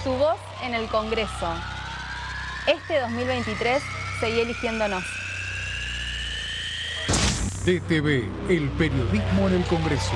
Tu voz en el Congreso. Este 2023 seguí eligiéndonos. DTV, el periodismo en el Congreso.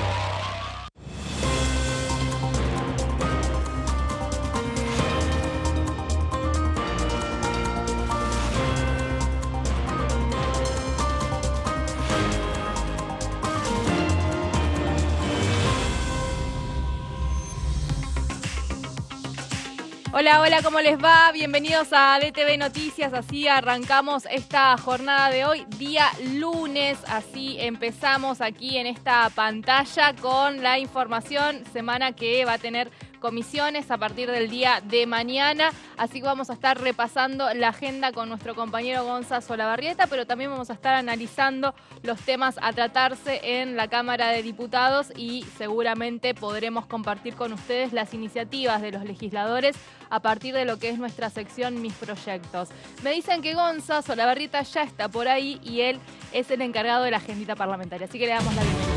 Hola, hola, ¿cómo les va? Bienvenidos a DTV Noticias. Así arrancamos esta jornada de hoy, día lunes. Así empezamos aquí en esta pantalla con la información, semana que va a tener comisiones a partir del día de mañana, así que vamos a estar repasando la agenda con nuestro compañero Gonza Solabarrieta, pero también vamos a estar analizando los temas a tratarse en la Cámara de Diputados y seguramente podremos compartir con ustedes las iniciativas de los legisladores a partir de lo que es nuestra sección Mis Proyectos. Me dicen que Gonza Solabarrieta ya está por ahí y él es el encargado de la agendita parlamentaria, así que le damos la bienvenida.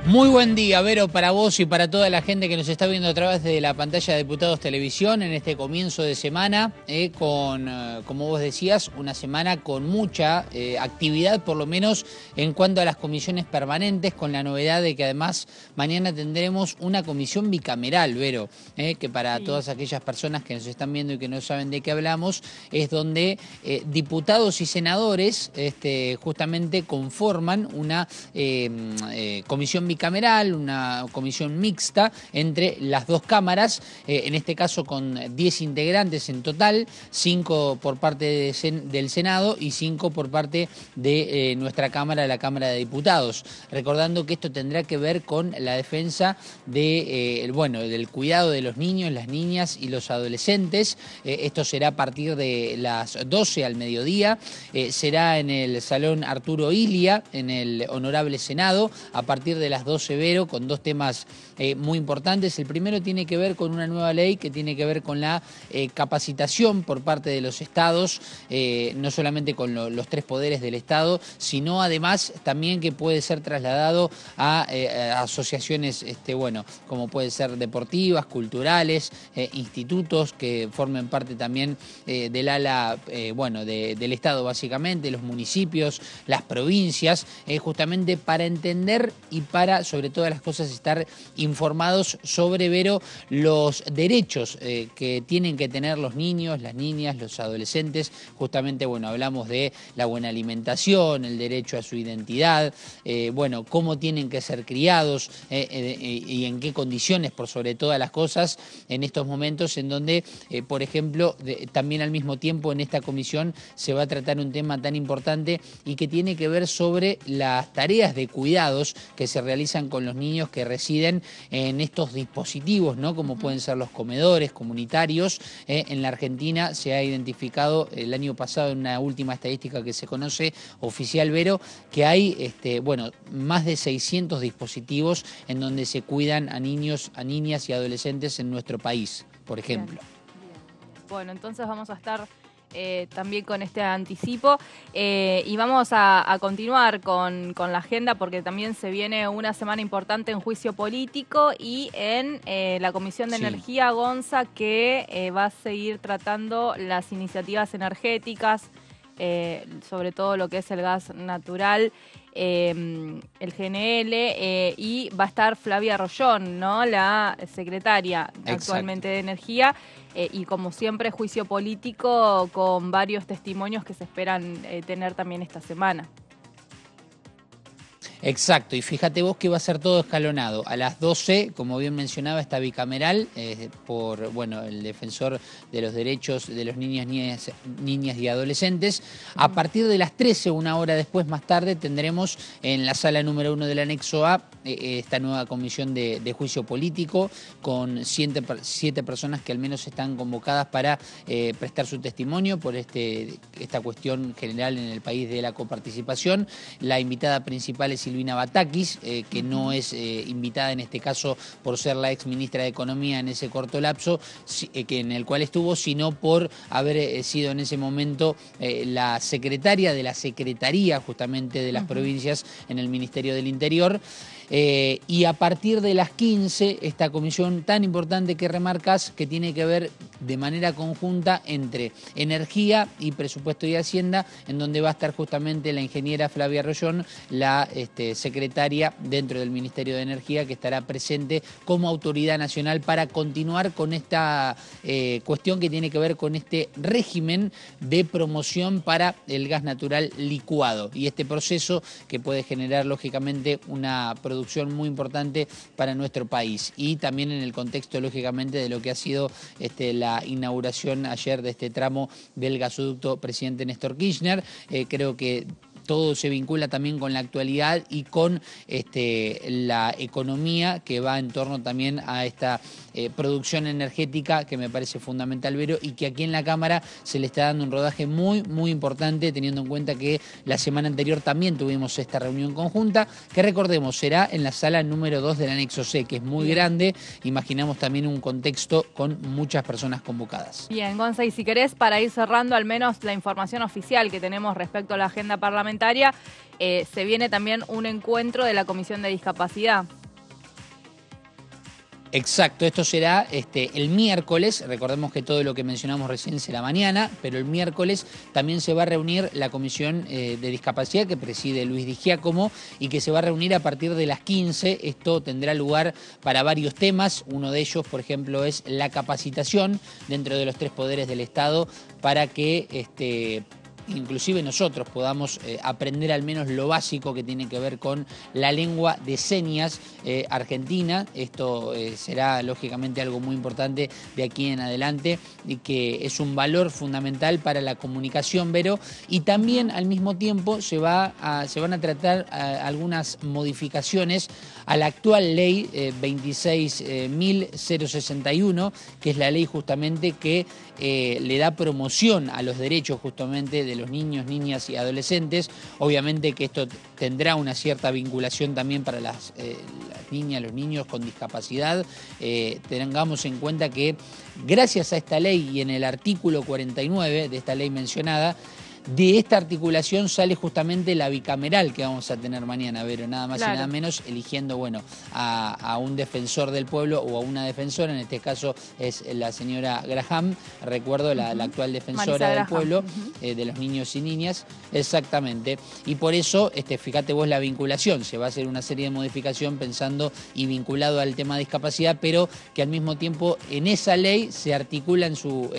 Muy buen día, Vero, para vos y para toda la gente que nos está viendo a través de la pantalla de Diputados Televisión en este comienzo de semana, con, como vos decías, una semana con mucha actividad, por lo menos en cuanto a las comisiones permanentes, con la novedad de que además mañana tendremos una comisión bicameral, Vero, que para todas aquellas personas que nos están viendo y que no saben de qué hablamos, es donde diputados y senadores justamente conforman una comisión bicameral, una comisión mixta entre las dos cámaras, en este caso con 10 integrantes en total, 5 por parte del Senado y 5 por parte de nuestra Cámara, la Cámara de Diputados. Recordando que esto tendrá que ver con la defensa de, del cuidado de los niños, las niñas y los adolescentes. Esto será a partir de las 12 al mediodía, será en el Salón Arturo Illia, en el Honorable Senado, a partir de las 12, Vero, con dos temas muy importantes. El primero tiene que ver con una nueva ley que tiene que ver con la capacitación por parte de los estados, no solamente con los tres poderes del Estado, sino además también que puede ser trasladado a asociaciones, como puede ser deportivas, culturales, institutos que formen parte también del ala, del Estado básicamente, los municipios, las provincias, justamente para entender y para, sobre todas las cosas, estar informados sobre, Vero, los derechos que tienen que tener los niños, las niñas, los adolescentes. Justamente, hablamos de la buena alimentación, el derecho a su identidad, cómo tienen que ser criados y en qué condiciones, por sobre todas las cosas, en estos momentos en donde, por ejemplo, también al mismo tiempo en esta comisión se va a tratar un tema tan importante y que tiene que ver sobre las tareas de cuidados que se realizan con los niños que residen en estos dispositivos, ¿no? Como pueden ser los comedores comunitarios. En la Argentina se ha identificado el año pasado en una última estadística que se conoce oficial, Vero, que hay más de 600 dispositivos en donde se cuidan a niños, a niñas y adolescentes en nuestro país, por ejemplo. Bien. Bueno, entonces vamos a estar también con este anticipo y vamos a continuar con la agenda porque también se viene una semana importante en juicio político y en la Comisión de Energía, Gonza, que va a seguir tratando las iniciativas energéticas, sobre todo lo que es el gas natural, el GNL, y va a estar Flavia Rollón, ¿no?, la secretaria actualmente de Energía, y como siempre juicio político con varios testimonios que se esperan tener también esta semana. Exacto, y fíjate vos que va a ser todo escalonado. A las 12, como bien mencionaba, está bicameral por el defensor de los derechos de los niñas y adolescentes. A partir de las 13, una hora después, más tarde, tendremos en la sala número 1 del anexo A esta nueva comisión de juicio político con 7 personas que al menos están convocadas para prestar su testimonio por esta cuestión general en el país de la coparticipación. La invitada principal es Silvina Batakis, que no es invitada en este caso por ser la ex ministra de Economía en ese corto lapso que en el cual estuvo, sino por haber sido en ese momento la secretaria de la Secretaría justamente de las provincias en el Ministerio del Interior. Y a partir de las 15, esta comisión tan importante que remarcas, que tiene que ver de manera conjunta entre energía y presupuesto y hacienda, en donde va a estar justamente la ingeniera Flavia Rollón, la secretaria dentro del Ministerio de Energía, que estará presente como autoridad nacional para continuar con esta cuestión que tiene que ver con este régimen de promoción para el gas natural licuado y este proceso que puede generar lógicamente una producción muy importante para nuestro país, y también en el contexto lógicamente de lo que ha sido la inauguración ayer de este tramo del gasoducto presidente Néstor Kirchner. Creo que todo se vincula también con la actualidad y con la economía que va en torno también a esta producción energética, que me parece fundamental, Vero, y que aquí en la Cámara se le está dando un rodaje muy, muy importante, teniendo en cuenta que la semana anterior también tuvimos esta reunión conjunta, que recordemos será en la sala número 2 del anexo C, que es muy grande. Imaginamos también un contexto con muchas personas convocadas. Bien, Gonza, y si querés, para ir cerrando al menos la información oficial que tenemos respecto a la agenda parlamentaria, se viene también un encuentro de la Comisión de Discapacidad. Exacto, esto será el miércoles. Recordemos que todo lo que mencionamos recién será mañana, pero el miércoles también se va a reunir la Comisión de Discapacidad que preside Luis Di Giacomo y que se va a reunir a partir de las 15. Esto tendrá lugar para varios temas. Uno de ellos, por ejemplo, es la capacitación dentro de los 3 poderes del Estado para que inclusive nosotros podamos aprender al menos lo básico que tiene que ver con la lengua de señas argentina. Esto será lógicamente algo muy importante de aquí en adelante y que es un valor fundamental para la comunicación, Vero. Y también al mismo tiempo se van a tratar algunas modificaciones a la actual ley 26.061, que es la ley justamente que le da promoción a los derechos justamente de los niños, niñas y adolescentes. Obviamente que esto tendrá una cierta vinculación también para las niñas, los niños con discapacidad. Tengamos en cuenta que gracias a esta ley y en el artículo 49 de esta ley mencionada, de esta articulación sale justamente la bicameral que vamos a tener mañana, Vero, nada más y nada menos, eligiendo a un defensor del pueblo o a una defensora. En este caso es la señora Graham, recuerdo, la actual defensora del pueblo, de los niños y niñas, exactamente. Y por eso, fíjate vos la vinculación, se va a hacer una serie de modificación pensando y vinculado al tema de discapacidad, pero que al mismo tiempo en esa ley se articula en su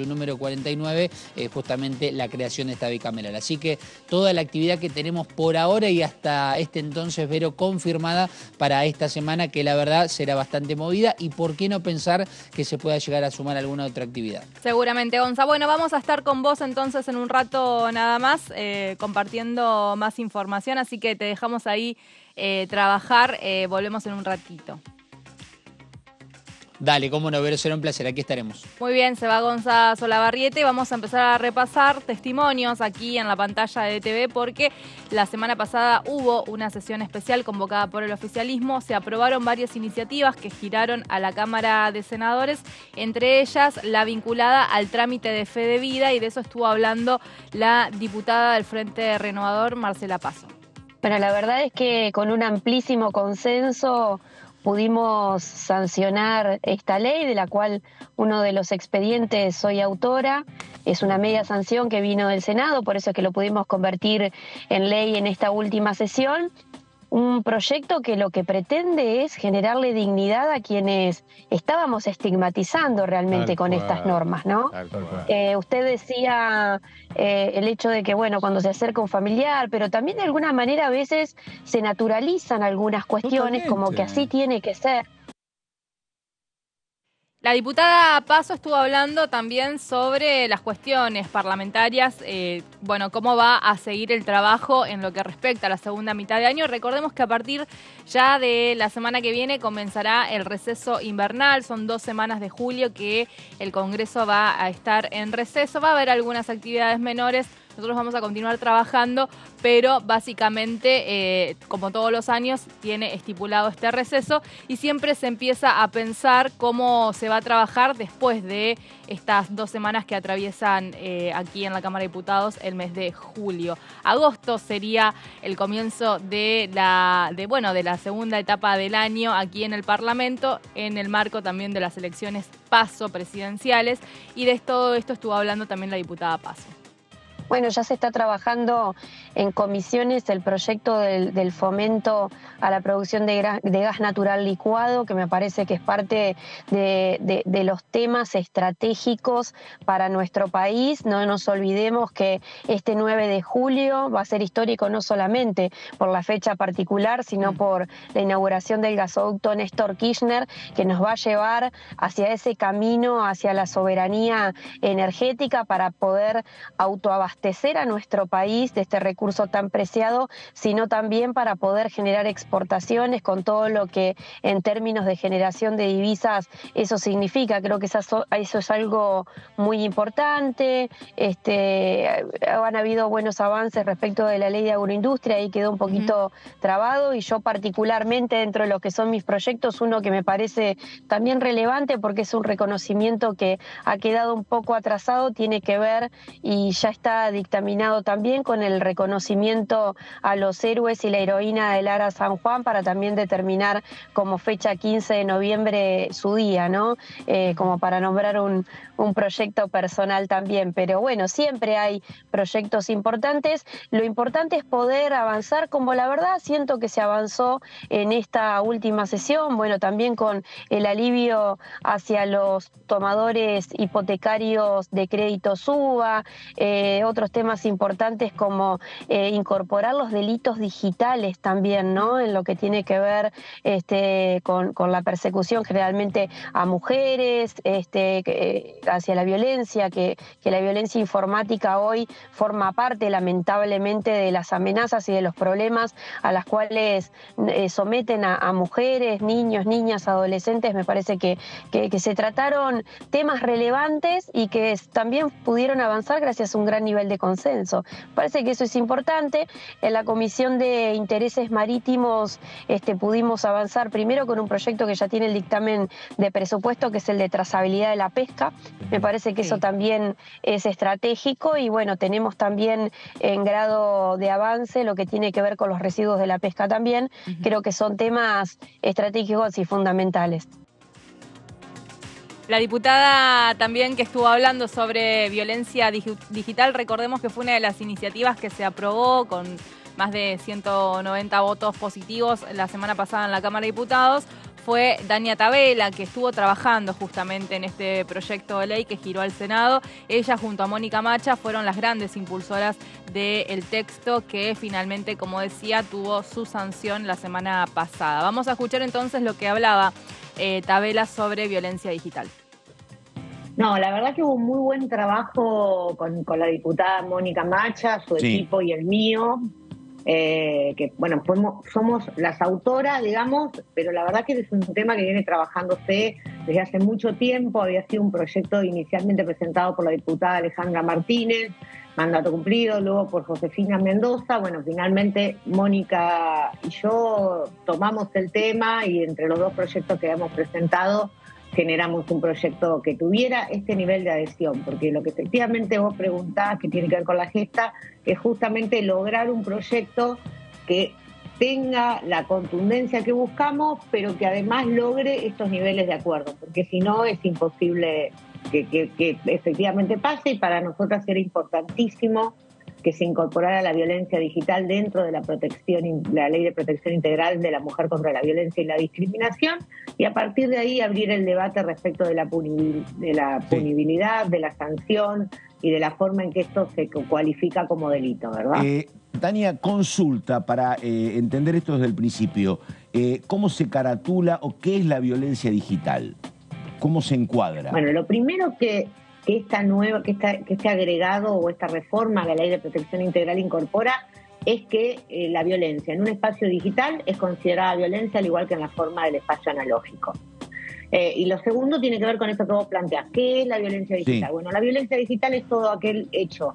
número 49 justamente la creación de esta bicameral. Así que toda la actividad que tenemos por ahora y hasta este entonces, Vero, confirmada para esta semana, que la verdad será bastante movida, y por qué no pensar que se pueda llegar a sumar alguna otra actividad. Seguramente, Gonza. Bueno, vamos a estar con vos entonces en un rato nada más, compartiendo más información, así que te dejamos ahí trabajar, volvemos en un ratito. Dale, cómo no, Vero, será un placer, aquí estaremos. Muy bien, se va Gonza Solabarriete. Vamos a empezar a repasar testimonios aquí en la pantalla de TV, porque la semana pasada hubo una sesión especial convocada por el oficialismo. Se aprobaron varias iniciativas que giraron a la Cámara de Senadores, entre ellas la vinculada al trámite de fe de vida, y de eso estuvo hablando la diputada del Frente Renovador, Marcela Paso. Bueno, la verdad es que con un amplísimo consenso pudimos sancionar esta ley, de la cual uno de los expedientes soy autora. Es una media sanción que vino del Senado, por eso es que lo pudimos convertir en ley en esta última sesión. Un proyecto que lo que pretende es generarle dignidad a quienes estábamos estigmatizando realmente con estas normas, ¿no? Usted decía el hecho de que, bueno, cuando se acerca un familiar, pero también de alguna manera a veces se naturalizan algunas cuestiones como que así tiene que ser. La diputada Paso estuvo hablando también sobre las cuestiones parlamentarias, bueno, cómo va a seguir el trabajo en lo que respecta a la segunda mitad de año. Recordemos que a partir ya de la semana que viene comenzará el receso invernal. Son 2 semanas de julio que el Congreso va a estar en receso. Va a haber algunas actividades menores, nosotros vamos a continuar trabajando, pero básicamente, como todos los años, tiene estipulado este receso y siempre se empieza a pensar cómo se va a trabajar después de estas 2 semanas que atraviesan aquí en la Cámara de Diputados el mes de julio. Agosto sería el comienzo de la segunda etapa del año aquí en el Parlamento, en el marco también de las elecciones PASO presidenciales, y de todo esto estuvo hablando también la diputada Paso. Bueno, ya se está trabajando en comisiones el proyecto del fomento a la producción de gas natural licuado, que me parece que es parte de los temas estratégicos para nuestro país. No nos olvidemos que este 9 de julio va a ser histórico no solamente por la fecha particular, sino por la inauguración del gasoducto Néstor Kirchner, que nos va a llevar hacia ese camino, hacia la soberanía energética para poder autoabastecer a nuestro país de este recurso tan preciado, sino también para poder generar exportaciones con todo lo que en términos de generación de divisas eso significa. Creo que eso es algo muy importante. Han habido buenos avances respecto de la ley de agroindustria, ahí quedó un poquito trabado, y yo particularmente dentro de lo que son mis proyectos, uno que me parece también relevante porque es un reconocimiento que ha quedado un poco atrasado, tiene que ver, y ya está dictaminado también, con el reconocimiento a los héroes y la heroína del Ara San Juan, para también determinar como fecha 15 de noviembre su día, ¿no? Como para nombrar un proyecto personal también. Pero bueno, siempre hay proyectos importantes. Lo importante es poder avanzar, como la verdad siento que se avanzó en esta última sesión, bueno, también con el alivio hacia los tomadores hipotecarios de crédito SUBA, otros temas importantes como incorporar los delitos digitales también, ¿no? En lo que tiene que ver con la persecución generalmente a mujeres, hacia la violencia, que la violencia informática hoy forma parte lamentablemente de las amenazas y de los problemas a las cuales someten a mujeres, niños, niñas, adolescentes. Me parece que se trataron temas relevantes y que también pudieron avanzar gracias a un gran nivel de consenso. Parece que eso es importante. En la Comisión de Intereses Marítimos pudimos avanzar primero con un proyecto que ya tiene el dictamen de presupuesto, que es el de trazabilidad de la pesca. Me parece que eso también es estratégico, y bueno, tenemos también en grado de avance lo que tiene que ver con los residuos de la pesca también. Creo que son temas estratégicos y fundamentales. La diputada también que estuvo hablando sobre violencia digital, recordemos que fue una de las iniciativas que se aprobó con más de 190 votos positivos la semana pasada en la Cámara de Diputados. Fue Dania Tabela, que estuvo trabajando justamente en este proyecto de ley que giró al Senado. Ella junto a Mónica Macha fueron las grandes impulsoras del texto que finalmente, como decía, tuvo su sanción la semana pasada. Vamos a escuchar entonces lo que hablaba Tabela sobre violencia digital. No, la verdad que hubo un muy buen trabajo con la diputada Mónica Macha, su equipo y el mío. Que bueno, somos las autoras, digamos, pero la verdad que es un tema que viene trabajándose desde hace mucho tiempo. Había sido un proyecto inicialmente presentado por la diputada Alejandra Martínez, mandato cumplido, luego por Josefina Mendoza. Bueno, finalmente Mónica y yo tomamos el tema, y entre los dos proyectos que hemos presentado generamos un proyecto que tuviera este nivel de adhesión, porque lo que efectivamente vos preguntás, que tiene que ver con la gesta, es justamente lograr un proyecto que tenga la contundencia que buscamos, pero que además logre estos niveles de acuerdo, porque si no es imposible que efectivamente pase. Y para nosotras era importantísimo que se incorporara la violencia digital dentro de la Ley de Protección Integral de la Mujer contra la Violencia y la Discriminación, y a partir de ahí abrir el debate respecto de la punibilidad, de la sanción y de la forma en que esto se cualifica como delito, ¿verdad? Dania, consulta para entender esto desde el principio. ¿Cómo se caratula o qué es la violencia digital? ¿Cómo se encuadra? Bueno, lo primero que este agregado o esta reforma a la Ley de Protección Integral incorpora es que la violencia en un espacio digital es considerada violencia, al igual que en la forma del espacio analógico. Y lo segundo tiene que ver con esto que vos planteás. ¿Qué es la violencia digital? Sí. Bueno, la violencia digital es todo aquel hecho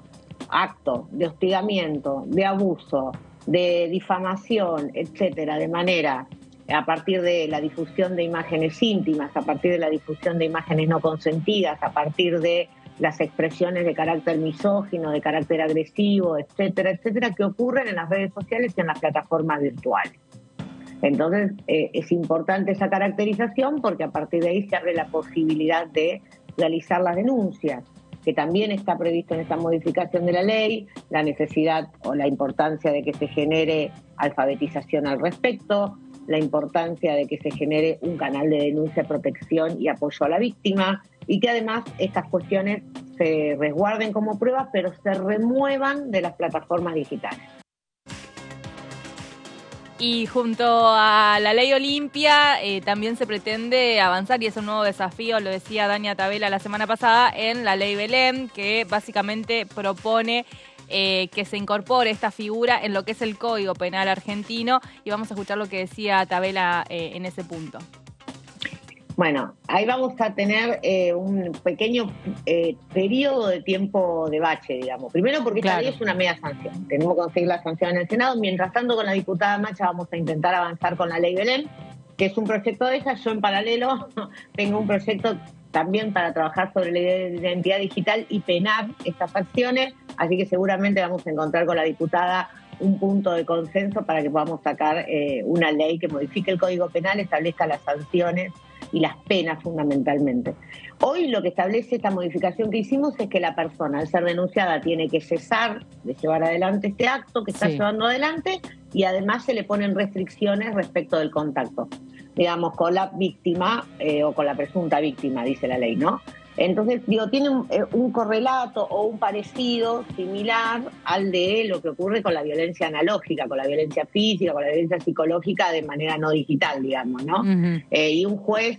acto de hostigamiento, de abuso, de difamación, etcétera, de manera a partir de la difusión de imágenes íntimas, a partir de la difusión de imágenes no consentidas, a partir de las expresiones de carácter misógino, de carácter agresivo, etcétera, etcétera, que ocurren en las redes sociales y en las plataformas virtuales. Entonces, es importante esa caracterización porque a partir de ahí se abre la posibilidad de realizar las denuncias, que también está previsto en esta modificación de la ley, la necesidad o la importancia de que se genere alfabetización al respecto, la importancia de que se genere un canal de denuncia, protección y apoyo a la víctima, y que además estas cuestiones se resguarden como pruebas, pero se remuevan de las plataformas digitales. Y junto a la ley Olimpia también se pretende avanzar, y es un nuevo desafío, lo decía Dania Tabela la semana pasada, en la ley Belén, que básicamente propone que se incorpore esta figura en lo que es el Código Penal argentino, y vamos a escuchar lo que decía Tabela en ese punto. Bueno, ahí vamos a tener un pequeño periodo de tiempo de bache, digamos. Primero porque esta ley es una media sanción. Tenemos que conseguir la sanción en el Senado. Mientras tanto, con la diputada Macha vamos a intentar avanzar con la ley Belén, que es un proyecto de ella. Yo en paralelo tengo un proyecto también para trabajar sobre la identidad digital y penar estas acciones. Así que seguramente vamos a encontrar con la diputada un punto de consenso para que podamos sacar una ley que modifique el Código Penal, establezca las sanciones y las penas fundamentalmente. Hoy lo que establece esta modificación que hicimos es que la persona, al ser denunciada, tiene que cesar de llevar adelante este acto que está llevando adelante, y además se le ponen restricciones respecto del contacto, digamos, con la víctima o con la presunta víctima, dice la ley, ¿no? Entonces, digo, tiene un correlato o un parecido similar al de lo que ocurre con la violencia analógica, con la violencia física, con la violencia psicológica de manera no digital, digamos, ¿no? Y un juez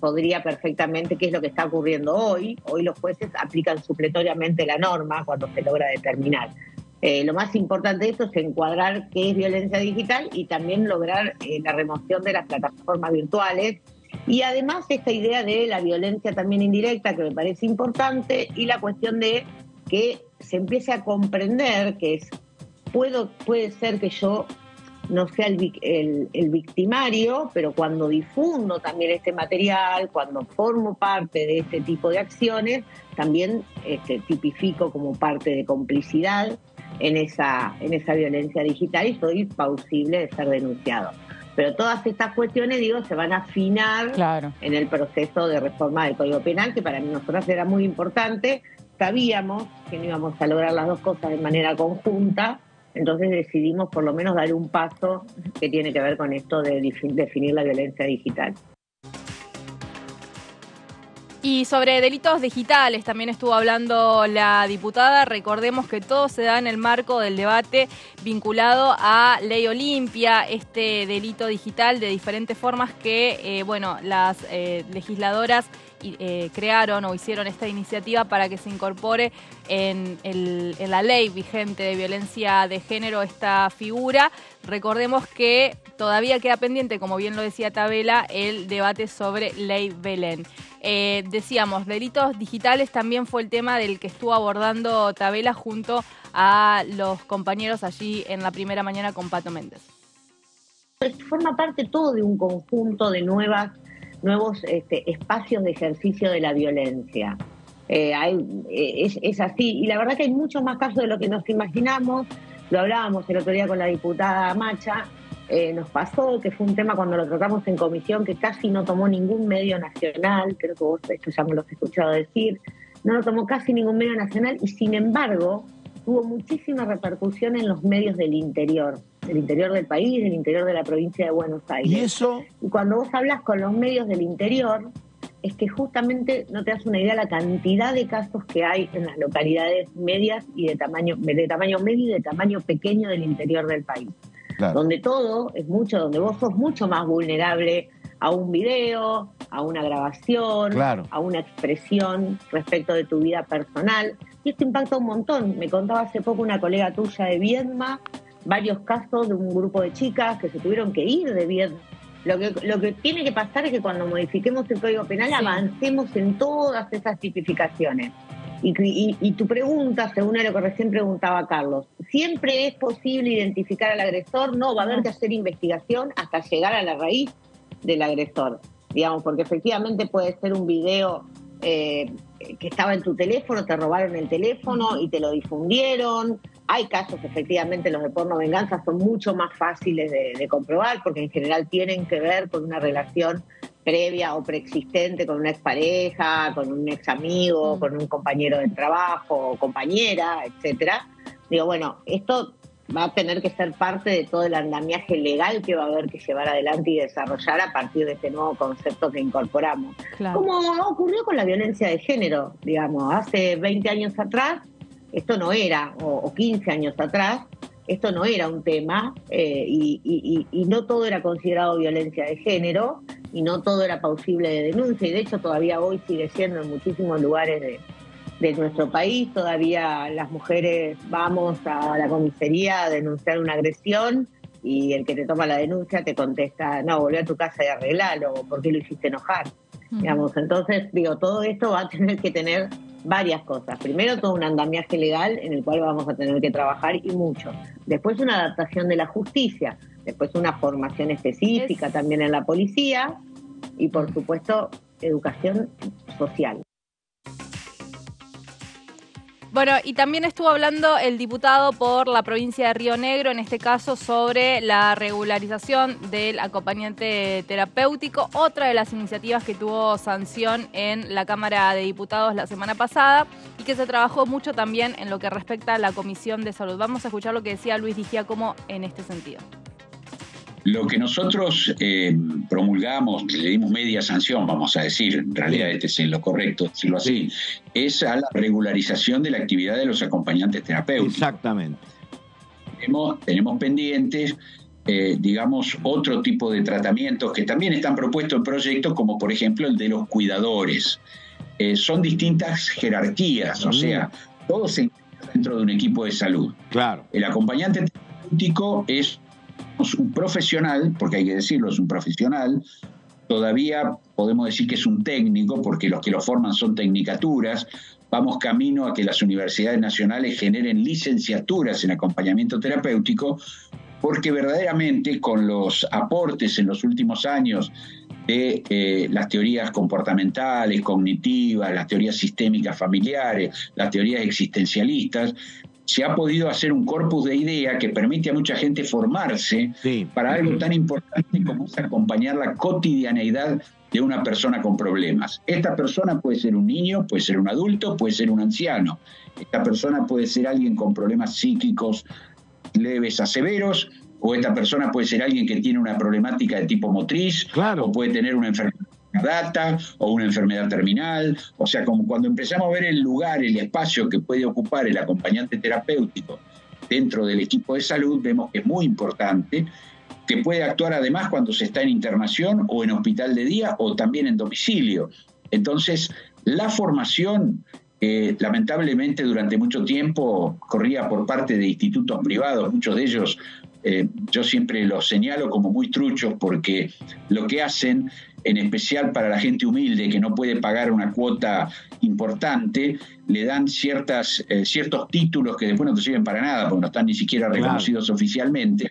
podría perfectamente, ¿qué es lo que está ocurriendo hoy? Hoy los jueces aplican supletoriamente la norma cuando se logra determinar. Lo más importante de esto es encuadrar qué es violencia digital y también lograr la remoción de las plataformas virtuales. Y además esta idea de la violencia también indirecta, que me parece importante, y la cuestión de que se empiece a comprender que puede ser que yo no sea el victimario, pero cuando difundo también este material, cuando formo parte de este tipo de acciones, también tipifico como parte de complicidad en esa violencia digital y soy plausible de ser denunciado. Pero todas estas cuestiones, digo, se van a afinar en el proceso de reforma del Código Penal, que para nosotros era muy importante. Sabíamos que no íbamos a lograr las dos cosas de manera conjunta, entonces decidimos por lo menos dar un paso que tiene que ver con esto de definir la violencia digital. Y sobre delitos digitales también estuvo hablando la diputada. Recordemos que todo se da en el marco del debate vinculado a Ley Olimpia, este delito digital de diferentes formas que las legisladoras crearon o hicieron esta iniciativa para que se incorpore en la ley vigente de violencia de género esta figura. Recordemos que todavía queda pendiente, como bien lo decía Tabela, el debate sobre Ley Belén. Decíamos, delitos digitales también fue el tema del que estuvo abordando Tabela junto a los compañeros allí en la primera mañana con Pato Méndez. Forma parte todo de un conjunto de nuevos espacios de ejercicio de la violencia. Es así, y la verdad que hay muchos más casos de lo que nos imaginamos. Lo hablábamos el otro día con la diputada Macha. Nos pasó que fue un tema cuando lo tratamos en comisión que casi no tomó ningún medio nacional, creo que vos esto ya me lo has escuchado decir, no lo tomó casi ningún medio nacional, y sin embargo tuvo muchísima repercusión en los medios del interior del país, del interior de la provincia de Buenos Aires. ¿Y eso? Y cuando vos hablas con los medios del interior, es que justamente no te das una idea de la cantidad de casos que hay en las localidades medias y de tamaño medio y de tamaño pequeño del interior del país. Claro. Donde todo es mucho, donde vos sos mucho más vulnerable a un video, a una grabación, a una expresión respecto de tu vida personal. Y esto impacta un montón. Me contaba hace poco una colega tuya de Viedma, varios casos de un grupo de chicas que se tuvieron que ir de Viedma. Lo que tiene que pasar es que cuando modifiquemos el Código Penal avancemos en todas esas tipificaciones. Y tu pregunta, según a lo que recién preguntaba Carlos, ¿siempre es posible identificar al agresor? No, va a haber que hacer investigación hasta llegar a la raíz del agresor, digamos, porque efectivamente puede ser un video que estaba en tu teléfono, te robaron el teléfono y te lo difundieron. Hay casos, efectivamente, los de porno venganza son mucho más fáciles de comprobar, porque en general tienen que ver con una relación previa o preexistente con una expareja, con un ex amigo, con un compañero de trabajo, o compañera, etcétera. Digo, bueno, esto va a tener que ser parte de todo el andamiaje legal que va a haber que llevar adelante y desarrollar a partir de este nuevo concepto que incorporamos. Claro. Como ocurrió con la violencia de género, digamos, hace 20 años atrás, esto no era, o 15 años atrás, esto no era un tema, y no todo era considerado violencia de género, y no todo era plausible de denuncia, y de hecho todavía hoy sigue siendo en muchísimos lugares de nuestro país. Todavía las mujeres vamos a la comisaría a denunciar una agresión y el que te toma la denuncia te contesta, no, volví a tu casa y arreglalo, ¿por qué lo hiciste enojar? Digamos, entonces, digo, todo esto va a tener que tener varias cosas. Primero, todo un andamiaje legal en el cual vamos a tener que trabajar y mucho. Después, una adaptación de la justicia. Después, una formación específica también en la policía. Y, por supuesto, educación social. Bueno, y también estuvo hablando el diputado por la provincia de Río Negro, en este caso, sobre la regularización del acompañante terapéutico, otra de las iniciativas que tuvo sanción en la Cámara de Diputados la semana pasada y que se trabajó mucho también en lo que respecta a la Comisión de Salud. Vamos a escuchar lo que decía Luis Di Giacomo en este sentido. Lo que nosotros promulgamos, le dimos media sanción, vamos a decir, en realidad este es lo correcto decirlo así, es a la regularización de la actividad de los acompañantes terapéuticos. Exactamente. Tenemos pendientes, digamos, otro tipo de tratamientos que también están propuestos en proyectos, como por ejemplo el de los cuidadores. Son distintas jerarquías, o sea, todos se encuentran dentro de un equipo de salud. Claro. El acompañante terapéutico es un profesional, porque hay que decirlo, es un profesional. Todavía podemos decir que es un técnico, porque los que lo forman son tecnicaturas. Vamos camino a que las universidades nacionales generen licenciaturas en acompañamiento terapéutico, porque verdaderamente con los aportes en los últimos años de las teorías comportamentales, cognitivas, las teorías sistémicas familiares, las teorías existencialistas, se ha podido hacer un corpus de ideas que permite a mucha gente formarse para algo tan importante como es acompañar la cotidianeidad de una persona con problemas. Esta persona puede ser un niño, puede ser un adulto, puede ser un anciano. Esta persona puede ser alguien con problemas psíquicos leves a severos, o esta persona puede ser alguien que tiene una problemática de tipo motriz, o puede tener una enfermedad data o una enfermedad terminal. O sea, como cuando empezamos a ver el lugar, el espacio que puede ocupar el acompañante terapéutico dentro del equipo de salud, vemos que es muy importante, que puede actuar además cuando se está en internación o en hospital de día o también en domicilio. Entonces, la formación, lamentablemente durante mucho tiempo corría por parte de institutos privados, muchos de ellos yo siempre los señalo como muy truchos, porque lo que hacen, en especial para la gente humilde que no puede pagar una cuota importante, le dan ciertos títulos que después no te sirven para nada, porque no están ni siquiera reconocidos oficialmente.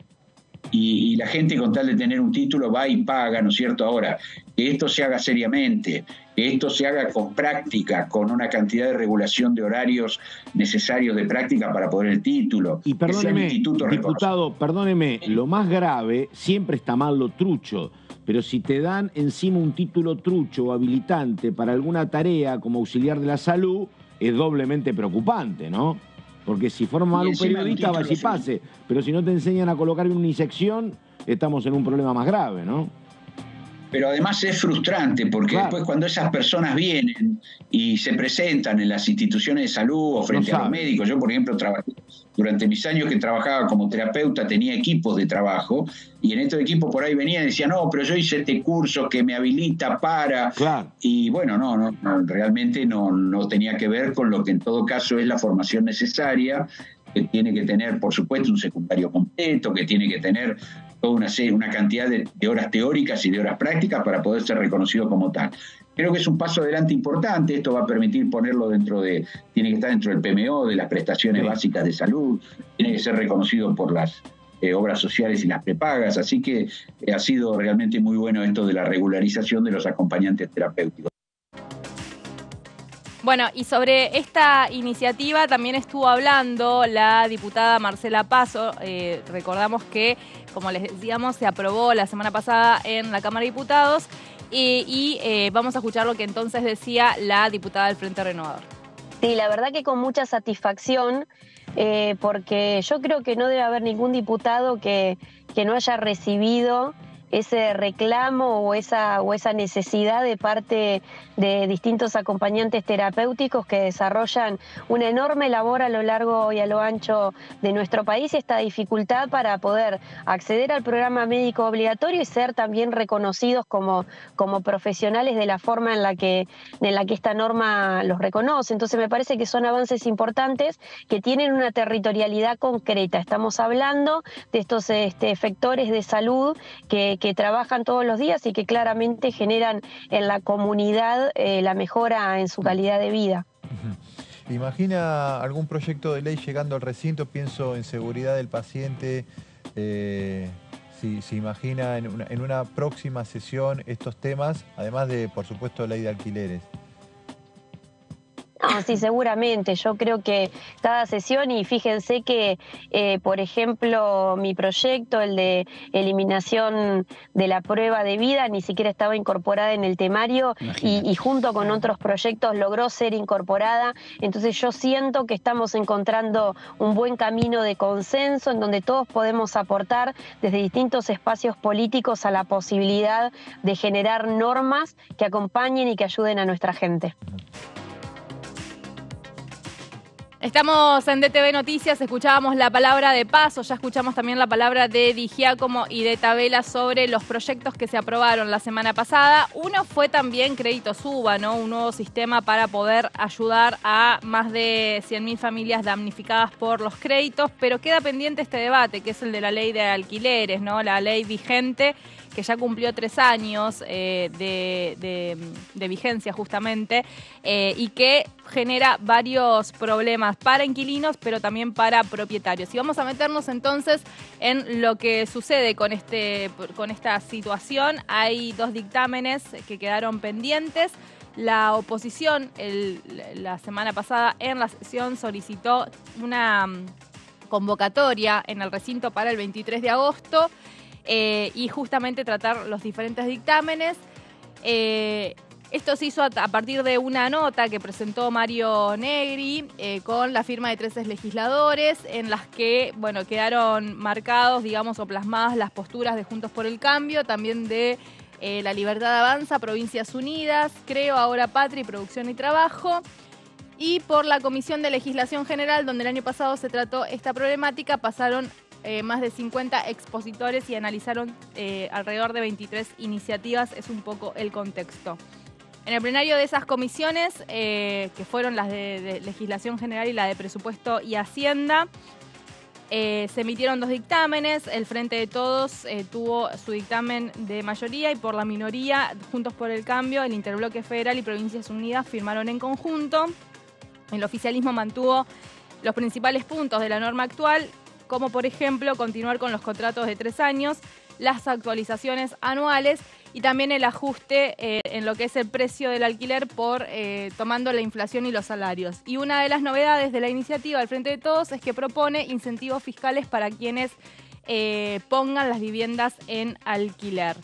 Y la gente, con tal de tener un título, va y paga, ¿no es cierto? Ahora, que esto se haga seriamente, que esto se haga con práctica, con una cantidad de regulación de horarios necesarios de práctica para poder el título. Y perdóneme, diputado, perdóneme, lo más grave, siempre está mal lo trucho, pero si te dan encima un título trucho o habilitante para alguna tarea como auxiliar de la salud, es doblemente preocupante, ¿no? Porque si forma mal un periodista, va y pase. Pero si no te enseñan a colocar una inyección, estamos en un problema más grave, ¿no? Pero además es frustrante, porque después cuando esas personas vienen y se presentan en las instituciones de salud o frente a los médicos, yo por ejemplo trabajé, durante mis años que trabajaba como terapeuta, tenía equipos de trabajo, y en estos equipos por ahí venían y decían, no, pero yo hice este curso que me habilita para... Y bueno, no, realmente no tenía que ver con lo que en todo caso es la formación necesaria, que tiene que tener, por supuesto, un secundario completo, que tiene que tener toda una cantidad de horas teóricas y de horas prácticas para poder ser reconocido como tal. Creo que es un paso adelante importante. Esto va a permitir ponerlo tiene que estar dentro del PMO, de las prestaciones básicas de salud, tiene que ser reconocido por las obras sociales y las prepagas, así que ha sido realmente muy bueno esto de la regularización de los acompañantes terapéuticos. Bueno, y sobre esta iniciativa también estuvo hablando la diputada Marcela Paso. Recordamos que, como les decíamos, se aprobó la semana pasada en la Cámara de Diputados y vamos a escuchar lo que entonces decía la diputada del Frente Renovador. Sí, la verdad que con mucha satisfacción, porque yo creo que no debe haber ningún diputado que no haya recibido ese reclamo o esa necesidad de parte de distintos acompañantes terapéuticos que desarrollan una enorme labor a lo largo y a lo ancho de nuestro país, y esta dificultad para poder acceder al programa médico obligatorio y ser también reconocidos como profesionales de la forma en la que esta norma los reconoce. Entonces me parece que son avances importantes que tienen una territorialidad concreta. Estamos hablando de estos efectores de salud que trabajan todos los días y que claramente generan en la comunidad la mejora en su calidad de vida. ¿Imagina algún proyecto de ley llegando al recinto? Pienso en seguridad del paciente. Si imagina en una próxima sesión estos temas, además de, por supuesto, ley de alquileres. No, sí, seguramente. Yo creo que cada sesión, y fíjense que, por ejemplo, mi proyecto, el de eliminación de la prueba de vida, ni siquiera estaba incorporada en el temario y junto con otros proyectos logró ser incorporada. Entonces yo siento que estamos encontrando un buen camino de consenso en donde todos podemos aportar desde distintos espacios políticos a la posibilidad de generar normas que acompañen y que ayuden a nuestra gente. Estamos en DTV Noticias, escuchábamos la palabra de Paso, ya escuchamos también la palabra de Di Giacomo y de Tabela sobre los proyectos que se aprobaron la semana pasada. Uno fue también Crédito Suba, ¿no? Un nuevo sistema para poder ayudar a más de 100.000 familias damnificadas por los créditos, pero queda pendiente este debate, que es el de la ley de alquileres, ¿no? La ley vigente, que ya cumplió 3 años de vigencia justamente, y que genera varios problemas para inquilinos, pero también para propietarios. Y vamos a meternos entonces en lo que sucede con esta situación. Hay 2 dictámenes que quedaron pendientes. La oposición la semana pasada en la sesión solicitó una convocatoria en el recinto para el 23 de agosto, y justamente tratar los diferentes dictámenes. Esto se hizo a partir de una nota que presentó Mario Negri con la firma de 13 legisladores, en las que, bueno, quedaron marcados, digamos, o plasmadas las posturas de Juntos por el Cambio, también de La Libertad Avanza, Provincias Unidas, Creo, Ahora Patria y Producción y Trabajo. Y por la Comisión de Legislación General, donde el año pasado se trató esta problemática, pasaron más de 50 expositores y analizaron alrededor de 23 iniciativas. Es un poco el contexto. En el plenario de esas comisiones, que fueron las de Legislación General y la de Presupuesto y Hacienda, se emitieron 2 dictámenes. El Frente de Todos tuvo su dictamen de mayoría, y por la minoría, Juntos por el Cambio, el Interbloque Federal y Provincias Unidas firmaron en conjunto. El oficialismo mantuvo los principales puntos de la norma actual, como por ejemplo continuar con los contratos de 3 años, las actualizaciones anuales y también el ajuste en lo que es el precio del alquiler tomando la inflación y los salarios. Y una de las novedades de la iniciativa del Frente de Todos es que propone incentivos fiscales para quienes pongan las viviendas en alquiler.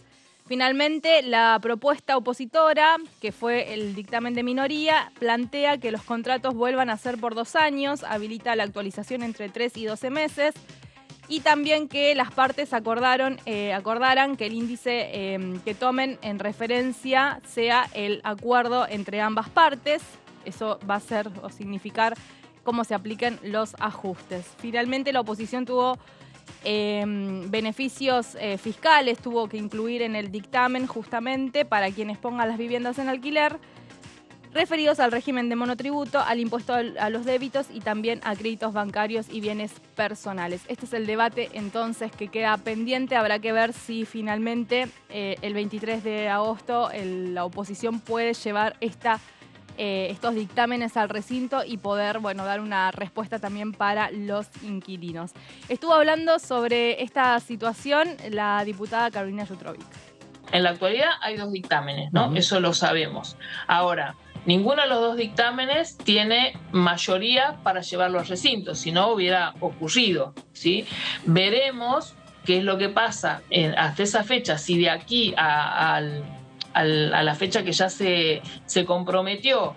Finalmente, la propuesta opositora, que fue el dictamen de minoría, plantea que los contratos vuelvan a ser por 2 años, habilita la actualización entre 3 y 12 meses, y también que las partes acordaran que el índice que tomen en referencia sea el acuerdo entre ambas partes. Eso va a ser o significar cómo se apliquen los ajustes. Finalmente, la oposición tuvo beneficios fiscales, tuvo que incluir en el dictamen justamente para quienes pongan las viviendas en alquiler, referidos al régimen de monotributo, al impuesto a los débitos y también a créditos bancarios y bienes personales. Este es el debate entonces que queda pendiente. Habrá que ver si finalmente el 23 de agosto la oposición puede llevar estos dictámenes al recinto y poder, bueno, dar una respuesta también para los inquilinos. Estuvo hablando sobre esta situación la diputada Carolina Yutrovic. En la actualidad hay 2 dictámenes, ¿no? Eso lo sabemos. Ahora, ninguno de los 2 dictámenes tiene mayoría para llevarlo al recinto, si no hubiera ocurrido, ¿sí? Veremos qué es lo que pasa hasta esa fecha, si de aquí a la fecha que ya se comprometió,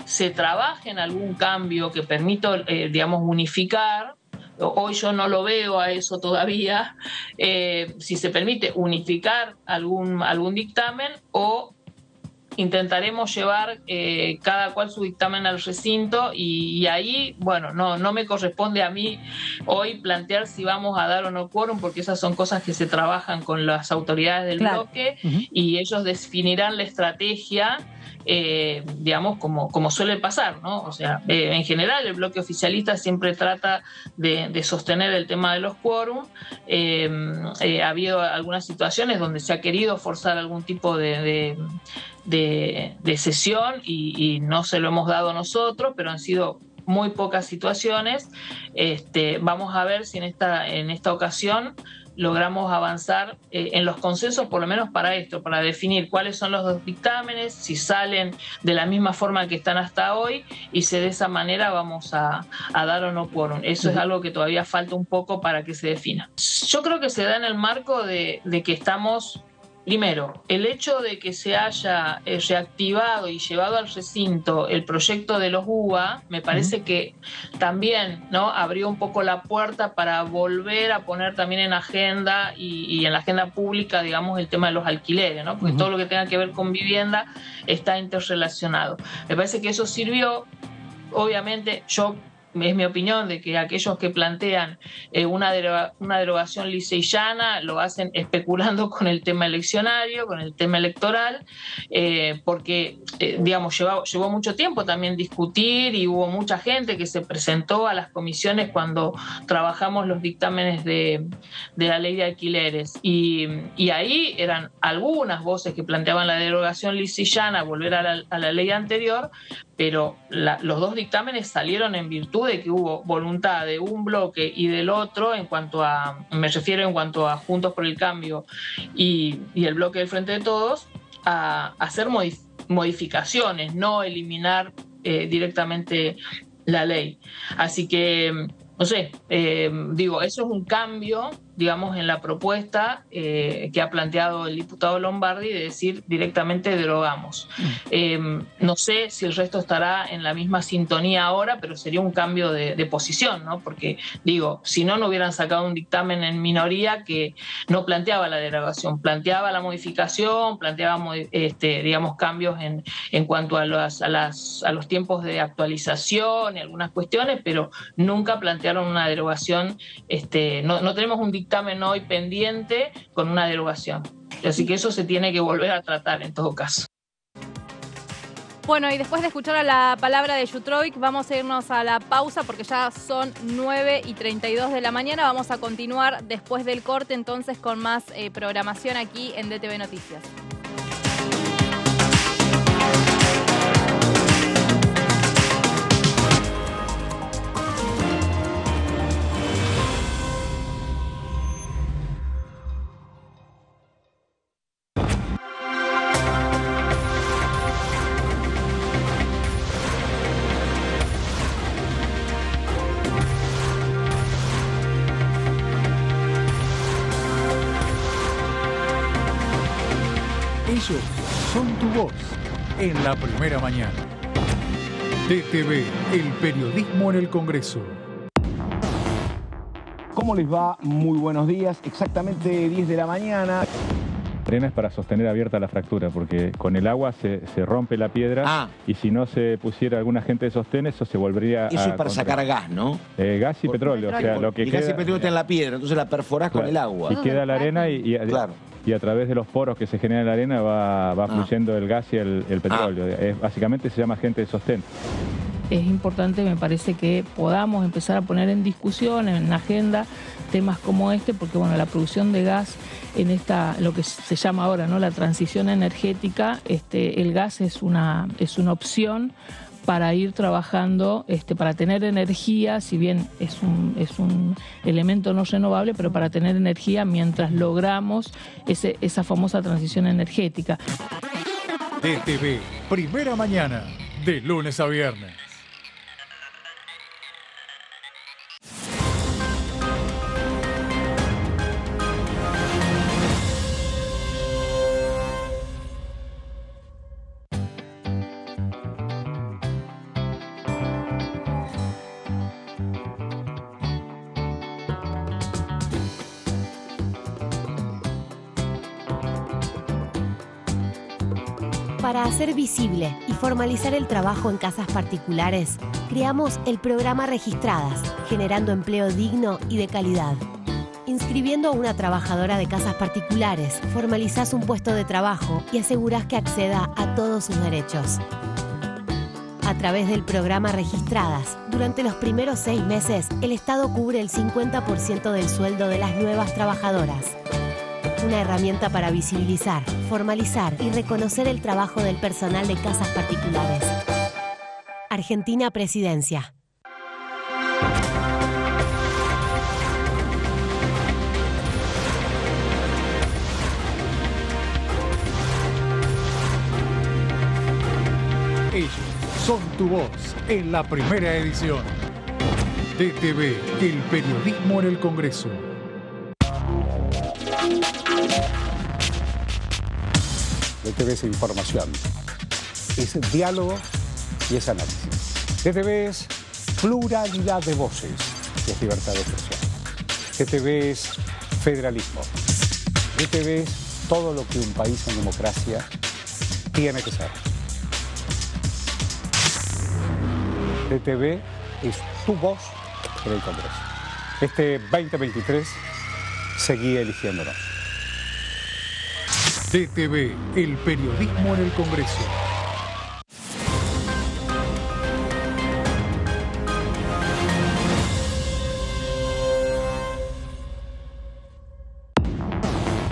se trabaja en algún cambio que permita, digamos, unificar. Hoy yo no lo veo a eso todavía, si se permite unificar algún dictamen o intentaremos llevar cada cual su dictamen al recinto y ahí, bueno, no me corresponde a mí hoy plantear si vamos a dar o no quórum, porque esas son cosas que se trabajan con las autoridades del bloque y ellos definirán la estrategia, digamos, como suele pasar, ¿no? O sea, en general el bloque oficialista siempre trata de sostener el tema de los quórum. Ha habido algunas situaciones donde se ha querido forzar algún tipo de sesión y no se lo hemos dado nosotros, pero han sido muy pocas situaciones. Vamos a ver si en esta ocasión logramos avanzar en los consensos, por lo menos para esto, para definir cuáles son los 2 dictámenes, si salen de la misma forma que están hasta hoy y si de esa manera vamos a dar o no quórum. Eso es algo que todavía falta un poco para que se defina. Yo creo que se da en el marco de que estamos... Primero, el hecho de que se haya reactivado y llevado al recinto el proyecto de los UBA, me parece que también, ¿no?, abrió un poco la puerta para volver a poner también en agenda y en la agenda pública, digamos, el tema de los alquileres, ¿no? Porque todo lo que tenga que ver con vivienda está interrelacionado. Me parece que eso sirvió. Obviamente, es mi opinión de que aquellos que plantean una derogación lisa y llana lo hacen especulando con el tema eleccionario, con el tema electoral, porque, digamos, llevó mucho tiempo también discutir y hubo mucha gente que se presentó a las comisiones cuando trabajamos los dictámenes de la ley de alquileres. Y ahí eran algunas voces que planteaban la derogación lisa y llana, volver a la ley anterior, pero los 2 dictámenes salieron en virtud de que hubo voluntad de un bloque y del otro me refiero en cuanto a Juntos por el Cambio y el bloque del Frente de Todos, a hacer modificaciones, no eliminar directamente la ley. Así que, no sé, eso es un cambio, digamos, en la propuesta que ha planteado el diputado Lombardi de decir directamente derogamos. No sé si el resto estará en la misma sintonía ahora, pero sería un cambio de posición, ¿no? Porque, si no hubieran sacado un dictamen en minoría que no planteaba la derogación, planteaba la modificación, planteaba, digamos, cambios en cuanto a los tiempos de actualización y algunas cuestiones, pero nunca plantearon una derogación. No tenemos un dictamen hoy pendiente con una derogación. Así que eso se tiene que volver a tratar en todo caso. Bueno, y después de escuchar a la palabra de Yutrovic, vamos a irnos a la pausa porque ya son 9:32 de la mañana. Vamos a continuar después del corte entonces con más programación aquí en DTV Noticias. Ellos son tu voz en la primera mañana. DTV, el periodismo en el Congreso. ¿Cómo les va? Muy buenos días. Exactamente 10 de la mañana. arena es para sostener abierta la fractura, porque con el agua se rompe la piedra y si no se pusiera algún agente de sostén, eso se volvería Eso es para sacar gas, ¿no? Gas y petróleo. O sea, lo que gas y petróleo está en la piedra, entonces la perforás con el agua. Y queda la arena y a través de los poros que se generan en la arena va fluyendo el gas y el petróleo. Básicamente se llama agente de sostén. Es importante, me parece, que podamos empezar a poner en discusión, en la agenda, temas como este, porque bueno, la producción de gas en lo que se llama ahora, ¿no?, la transición energética, el gas es una opción para ir trabajando, para tener energía, si bien es un elemento no renovable, pero para tener energía mientras logramos esa famosa transición energética. DTV, primera mañana, de lunes a viernes. Para hacer visible y formalizar el trabajo en casas particulares, creamos el programa Registradas, generando empleo digno y de calidad. Inscribiendo a una trabajadora de casas particulares, formalizás un puesto de trabajo y asegurás que acceda a todos sus derechos. A través del programa Registradas, durante los primeros 6 meses, el Estado cubre el 50% del sueldo de las nuevas trabajadoras. Una herramienta para visibilizar, formalizar y reconocer el trabajo del personal de casas particulares. Argentina Presidencia. Ellos son tu voz en la primera edición. DTV, el periodismo en el Congreso. DTV es información, es diálogo y es análisis. DTV es pluralidad de voces y es libertad de expresión. DTV es federalismo. DTV es todo lo que un país en democracia tiene que ser. DTV es tu voz en el Congreso. Este 2023 seguí eligiéndonos. DTV, el periodismo en el Congreso.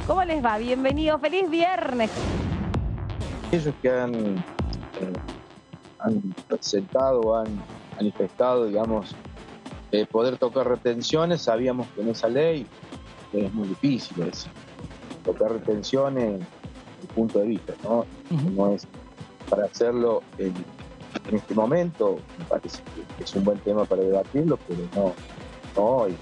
¿Cómo les va? Bienvenidos, feliz viernes. Ellos que han presentado, han manifestado, digamos, poder tocar retenciones, sabíamos que en esa ley es muy difícil tocar retenciones desde el punto de vista, ¿no? No es para hacerlo en este momento, me parece que es un buen tema para debatirlo, pero no hoy.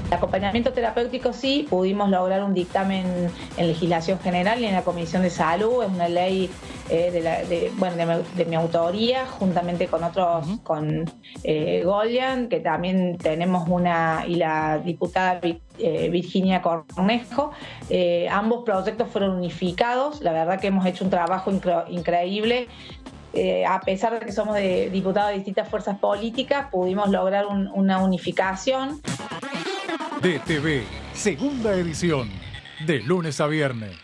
El acompañamiento terapéutico sí, pudimos lograr un dictamen en legislación general y en la Comisión de Salud, es una ley de mi autoría, juntamente con otros, con Golian, que también tenemos y la diputada Virginia Cornejo. Ambos proyectos fueron unificados, la verdad que hemos hecho un trabajo increíble. A pesar de que somos diputados de distintas fuerzas políticas, pudimos lograr una unificación. DTV, segunda edición, de lunes a viernes.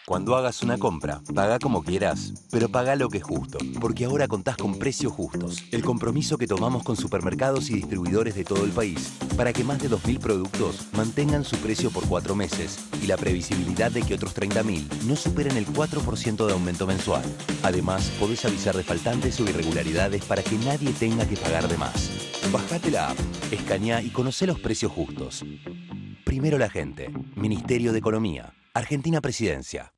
Cuando hagas una compra, paga como quieras, pero paga lo que es justo, porque ahora contás con Precios Justos, el compromiso que tomamos con supermercados y distribuidores de todo el país, para que más de 2.000 productos mantengan su precio por 4 meses y la previsibilidad de que otros 30.000 no superen el 4% de aumento mensual. Además, podés avisar de faltantes o irregularidades para que nadie tenga que pagar de más. Bajate la app, escaneá y conocé los precios justos. Primero la gente. Ministerio de Economía. Argentina Presidencia.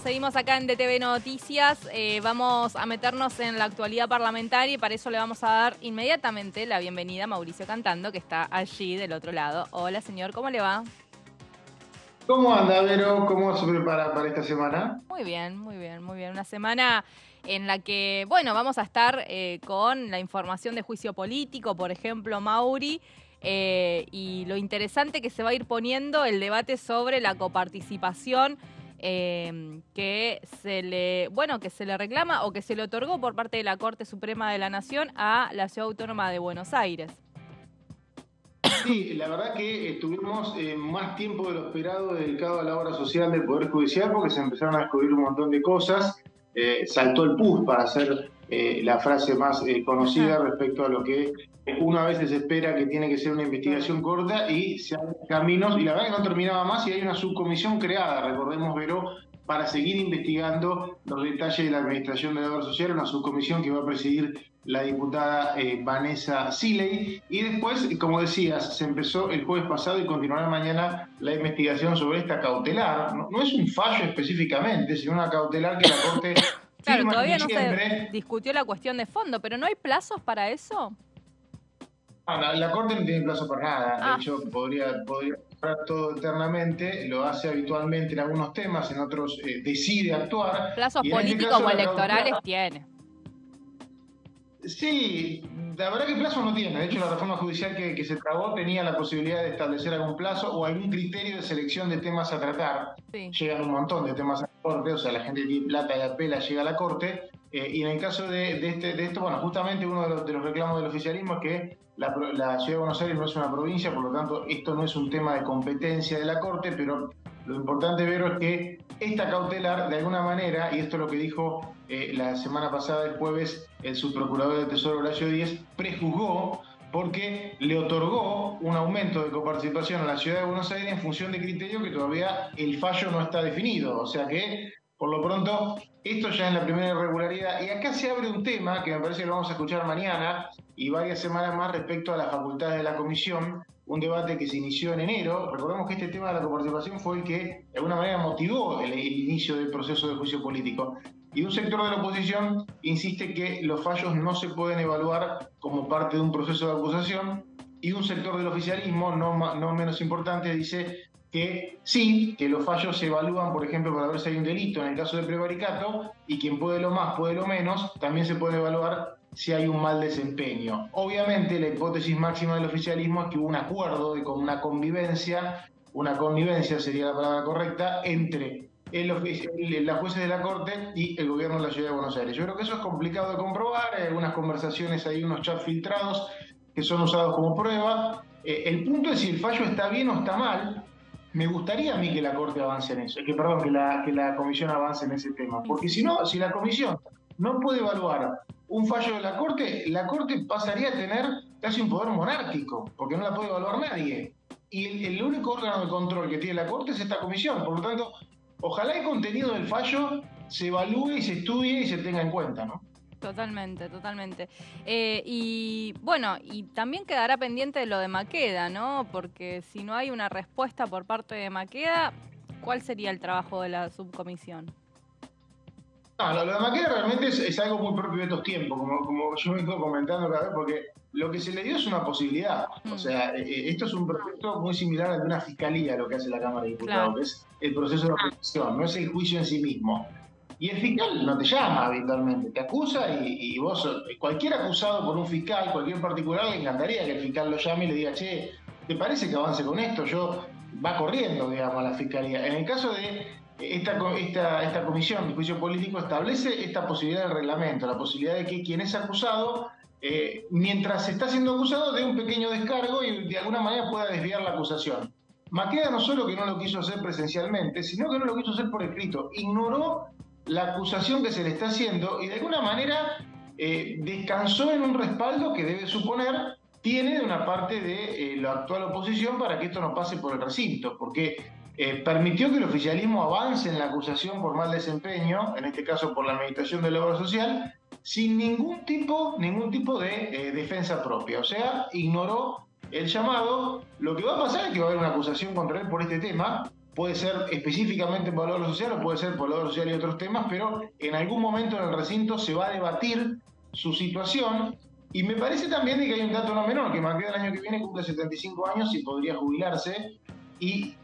Seguimos acá en DTV Noticias. Vamos a meternos en la actualidad parlamentaria y para eso le vamos a dar inmediatamente la bienvenida a Mauricio Cantando, que está allí del otro lado. Hola, señor, ¿cómo le va? ¿Cómo anda, Vero? ¿Cómo se prepara para esta semana? Muy bien, muy bien, muy bien. Una semana en la que, bueno, vamos a estar con la información de juicio político, por ejemplo, Mauri, y lo interesante que se va a ir poniendo el debate sobre la coparticipación que se le reclama o que se le otorgó por parte de la Corte Suprema de la Nación a la Ciudad Autónoma de Buenos Aires. Sí, la verdad que tuvimos más tiempo de lo esperado dedicado a la obra social del Poder Judicial porque se empezaron a descubrir un montón de cosas. Saltó el PUS para hacer la frase más conocida respecto a lo que uno a veces espera que tiene que ser una investigación corta y se abren caminos, y la verdad que no terminaba más y hay una subcomisión creada, recordemos, Vero, para seguir investigando los detalles de la administración de la obra social, una subcomisión que va a presidir la diputada Vanessa Siley, y después, como decías, se empezó el jueves pasado y continuará mañana la investigación sobre esta cautelar. No es un fallo específicamente, sino una cautelar que la Corte claro, todavía no se discutió la cuestión de fondo, pero ¿no hay plazos para eso? La Corte no tiene plazo para nada, de hecho podría cerrar todo eternamente, lo hace habitualmente en algunos temas, en otros decide actuar. Plazos políticos o electorales tiene. Sí, la verdad que plazo no tiene. De hecho, la reforma judicial que se trabó tenía la posibilidad de establecer algún plazo o algún criterio de selección de temas a tratar. Sí. Llegan un montón de temas a la Corte, o sea, la gente tiene plata y apela, llega a la Corte. Y en el caso de esto, bueno, justamente uno de los reclamos del oficialismo es que la Ciudad de Buenos Aires no es una provincia, por lo tanto, esto no es un tema de competencia de la Corte, pero lo importante, Vero, es que esta cautelar, de alguna manera, y esto es lo que dijo la semana pasada, el jueves, el subprocurador del Tesoro, Horacio Díez, prejuzgó porque le otorgó un aumento de coparticipación a la Ciudad de Buenos Aires en función de criterios que todavía el fallo no está definido. O sea que, por lo pronto, esto ya es la primera irregularidad. Y acá se abre un tema que me parece que lo vamos a escuchar mañana y varias semanas más respecto a las facultades de la comisión, un debate que se inició en enero. Recordemos que este tema de la coparticipación fue el que de alguna manera motivó el inicio del proceso de juicio político. Y un sector de la oposición insiste que los fallos no se pueden evaluar como parte de un proceso de acusación, y un sector del oficialismo, no menos importante, dice que sí, que los fallos se evalúan, por ejemplo, para ver si hay un delito en el caso de prevaricato, y quien puede lo más, puede lo menos, también se puede evaluar si hay un mal desempeño. Obviamente, la hipótesis máxima del oficialismo es que hubo un acuerdo, una convivencia sería la palabra correcta, entre las jueces de la Corte y el gobierno de la Ciudad de Buenos Aires. Yo creo que eso es complicado de comprobar, hay algunas conversaciones, hay unos chats filtrados que son usados como prueba. El punto es si el fallo está bien o está mal. Me gustaría a mí que la Corte avance en eso, que la Comisión avance en ese tema, porque si no, si la Comisión no puede evaluar un fallo de la Corte pasaría a tener casi un poder monárquico, porque no la puede evaluar nadie. Y el único órgano de control que tiene la Corte es esta comisión. Por lo tanto, ojalá el contenido del fallo se evalúe y se estudie y se tenga en cuenta, ¿no? Totalmente, totalmente. Y bueno, y también quedará pendiente de lo de Maqueda, ¿no? Porque si no hay una respuesta por parte de Maqueda, ¿cuál sería el trabajo de la subcomisión? No, lo de Maqueda realmente es algo muy propio de estos tiempos, como yo vengo comentando cada vez, porque lo que se le dio es una posibilidad. O sea, esto es un proyecto muy similar al de una fiscalía, lo que hace la Cámara de Diputados, claro, que es el proceso de acusación, no es el juicio en sí mismo. Y el fiscal no te llama habitualmente, te acusa y vos, cualquier acusado por un fiscal, cualquier particular, le encantaría que el fiscal lo llame y le diga, che, ¿te parece que avance con esto? Va corriendo, digamos, a la fiscalía. En el caso de esta comisión de juicio político establece esta posibilidad del reglamento, la posibilidad de que quien es acusado, mientras se está siendo acusado, dé un pequeño descargo y de alguna manera pueda desviar la acusación. Maqueda no solo que no lo quiso hacer presencialmente, sino que no lo quiso hacer por escrito. Ignoró la acusación que se le está haciendo y de alguna manera descansó en un respaldo que debe suponer tiene de una parte de la actual oposición para que esto no pase por el recinto, porque permitió que el oficialismo avance en la acusación por mal desempeño, en este caso por la administración de la obra social, sin ningún tipo de defensa propia. O sea, ignoró el llamado. Lo que va a pasar es que va a haber una acusación contra él por este tema. Puede ser específicamente por la obra social o puede ser por la obra social y otros temas, pero en algún momento en el recinto se va a debatir su situación. Y me parece también de que hay un dato no menor, que Maqueda el año que viene cumple 75 años y podría jubilarse. y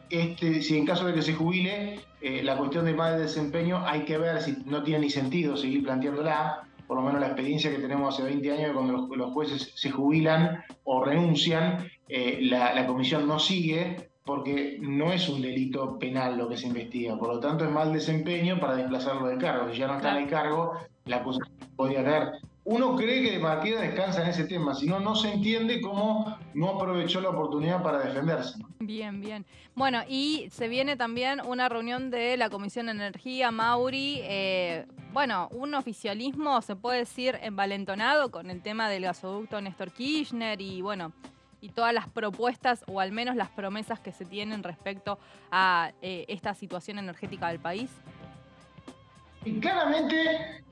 si en caso de que se jubile, la cuestión de mal desempeño hay que ver si no tiene ni sentido seguir planteándola. Por lo menos la experiencia que tenemos hace 20 años, cuando los jueces se jubilan o renuncian, la comisión no sigue porque no es un delito penal lo que se investiga. Por lo tanto, es mal desempeño para desplazarlo del cargo. Si ya no está en el cargo, la cosa podría caer. Uno cree que de partida descansa en ese tema, si no, no se entiende cómo no aprovechó la oportunidad para defenderse. Bien, bien. Bueno, y se viene también una reunión de la Comisión de Energía, Mauri. Bueno, un oficialismo, se puede decir, envalentonado con el tema del gasoducto Néstor Kirchner y, bueno, y todas las propuestas, o al menos las promesas que se tienen respecto a esta situación energética del país. Y claramente,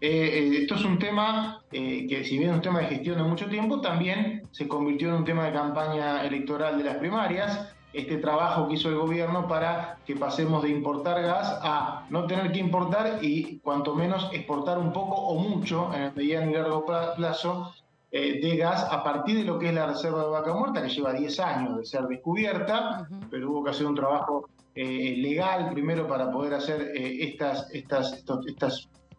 esto es un tema que, si bien es un tema de gestión de mucho tiempo, también se convirtió en un tema de campaña electoral de las primarias. Este trabajo que hizo el gobierno para que pasemos de importar gas a no tener que importar y cuanto menos exportar un poco o mucho en el mediano y largo plazo de gas a partir de lo que es la reserva de Vaca Muerta, que lleva 10 años de ser descubierta, pero hubo que hacer un trabajo legal primero para poder hacer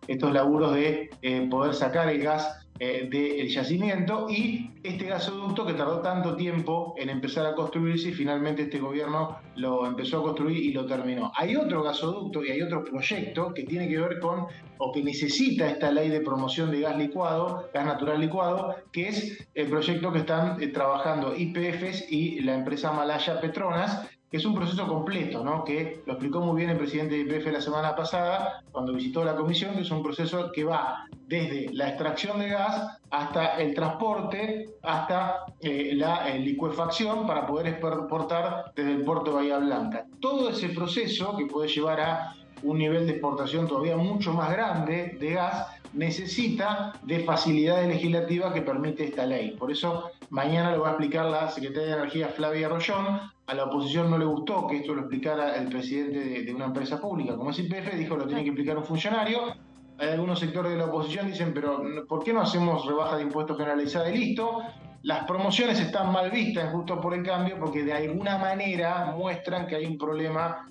estos laburos de poder sacar el gas del yacimiento, y este gasoducto que tardó tanto tiempo en empezar a construirse y finalmente este gobierno lo empezó a construir y lo terminó. Hay otro gasoducto y hay otro proyecto que tiene que ver con, o que necesita esta ley de promoción de gas licuado, gas natural licuado, que es el proyecto que están trabajando YPF y la empresa malaya Petronas, que es un proceso completo, ¿no? Que lo explicó muy bien el presidente de YPF la semana pasada cuando visitó la comisión, que es un proceso que va desde la extracción de gas hasta el transporte, hasta la licuefacción para poder exportar desde el puerto de Bahía Blanca. Todo ese proceso, que puede llevar a un nivel de exportación todavía mucho más grande de gas, necesita de facilidades legislativas que permite esta ley. Por eso mañana lo va a explicar la secretaria de Energía, Flavia Rollón. A la oposición no le gustó que esto lo explicara el presidente de una empresa pública como es YPF, dijo lo tiene que explicar un funcionario. Hay algunos sectores de la oposición dicen, pero ¿por qué no hacemos rebaja de impuestos generalizada y listo? Las promociones están mal vistas justo por el cambio porque de alguna manera muestran que hay un problema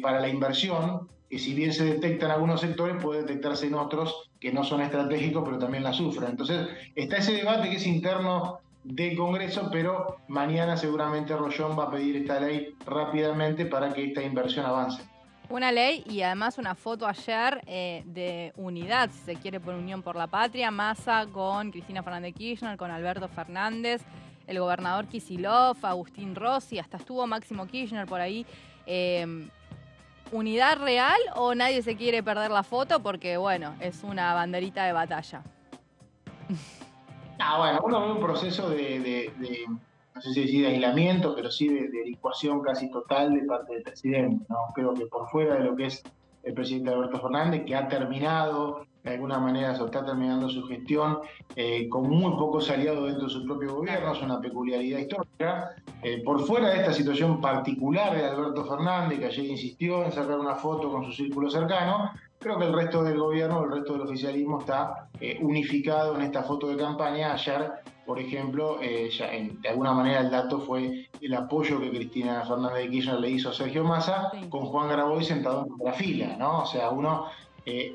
para la inversión, que si bien se detecta en algunos sectores, puede detectarse en otros que no son estratégicos, pero también la sufren. Entonces, está ese debate que es interno del Congreso, pero mañana seguramente Rollón va a pedir esta ley rápidamente para que esta inversión avance. Una ley y además una foto ayer de unidad, si se quiere, por Unión por la Patria, Massa con Cristina Fernández Kirchner, con Alberto Fernández, el gobernador Kicillof, Agustín Rossi, hasta estuvo Máximo Kirchner por ahí. ¿Unidad real o nadie se quiere perder la foto? Porque, bueno, es una banderita de batalla. Bueno, uno ve un proceso de no sé si decir de aislamiento, pero sí de licuación casi total de parte del presidente, ¿no? Creo que por fuera de lo que es el presidente Alberto Fernández, que ha terminado, de alguna manera, está terminando su gestión con muy pocos aliados dentro de su propio gobierno, es una peculiaridad histórica. Por fuera de esta situación particular de Alberto Fernández, que ayer insistió en sacar una foto con su círculo cercano, creo que el resto del gobierno, el resto del oficialismo está unificado en esta foto de campaña. Ayer, por ejemplo, de alguna manera el dato fue el apoyo que Cristina Fernández de Kirchner le hizo a Sergio Massa, con Juan Grabois sentado en primera fila, ¿no? O sea, uno